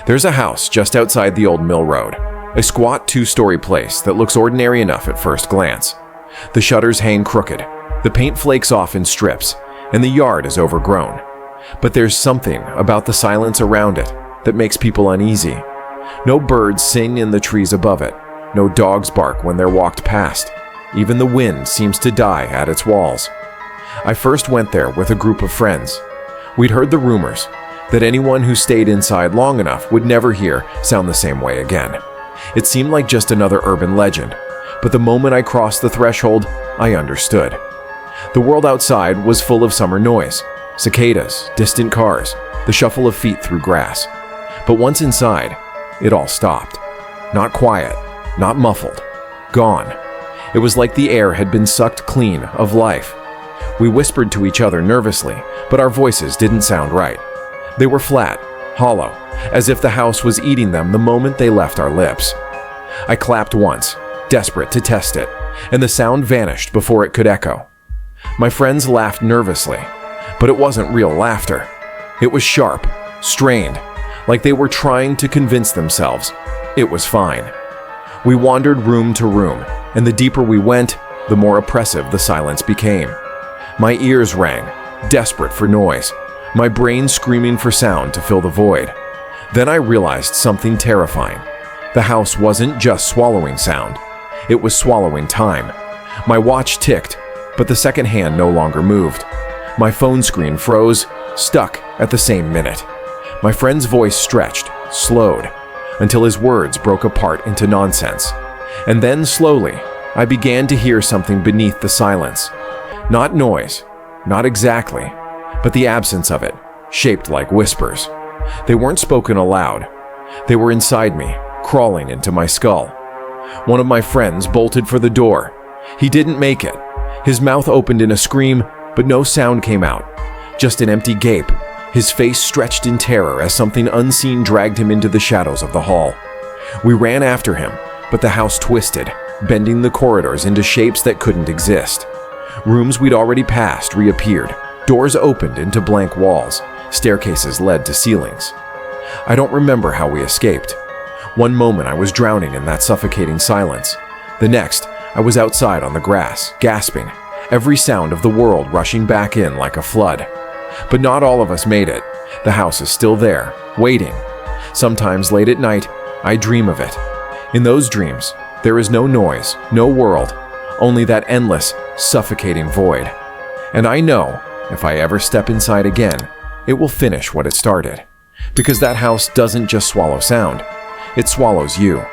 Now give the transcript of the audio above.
There's a house just outside the old mill road, a squat two-story place that looks ordinary enough at first glance. The shutters hang crooked, the paint flakes off in strips, and the yard is overgrown. But there's something about the silence around it that makes people uneasy. No birds sing in the trees above it, no dogs bark when they're walked past. Even the wind seems to die at its walls. I first went there with a group of friends. We'd heard the rumors that anyone who stayed inside long enough would never hear sound the same way again. It seemed like just another urban legend, but the moment I crossed the threshold, I understood. The world outside was full of summer noise, cicadas, distant cars, the shuffle of feet through grass. But once inside, it all stopped. Not quiet, not muffled, gone. It was like the air had been sucked clean of life. We whispered to each other nervously, but our voices didn't sound right. They were flat, hollow, as if the house was eating them the moment they left our lips. I clapped once, desperate to test it, and the sound vanished before it could echo. My friends laughed nervously, but it wasn't real laughter. It was sharp, strained, like they were trying to convince themselves it was fine. We wandered room to room, and the deeper we went, the more oppressive the silence became. My ears rang, desperate for noise, my brain screaming for sound to fill the void. Then I realized something terrifying. The house wasn't just swallowing sound. It was swallowing time. My watch ticked, but the second hand no longer moved. My phone screen froze, stuck at the same minute. My friend's voice stretched, slowed, until his words broke apart into nonsense. And then slowly, I began to hear something beneath the silence. Not noise, not exactly, but the absence of it, shaped like whispers. They weren't spoken aloud. They were inside me, crawling into my skull. One of my friends bolted for the door. He didn't make it. His mouth opened in a scream, but no sound came out. Just an empty gape, his face stretched in terror as something unseen dragged him into the shadows of the hall. We ran after him, but the house twisted, bending the corridors into shapes that couldn't exist. Rooms we'd already passed reappeared. Doors opened into blank walls. Staircases led to ceilings. I don't remember how we escaped. One moment I was drowning in that suffocating silence. The next, I was outside on the grass, gasping, every sound of the world rushing back in like a flood. But not all of us made it. The house is still there, waiting. Sometimes late at night, I dream of it. In those dreams, there is no noise, no world, only that endless, suffocating void. And I know, if I ever step inside again, it will finish what it started. Because that house doesn't just swallow sound, it swallows you.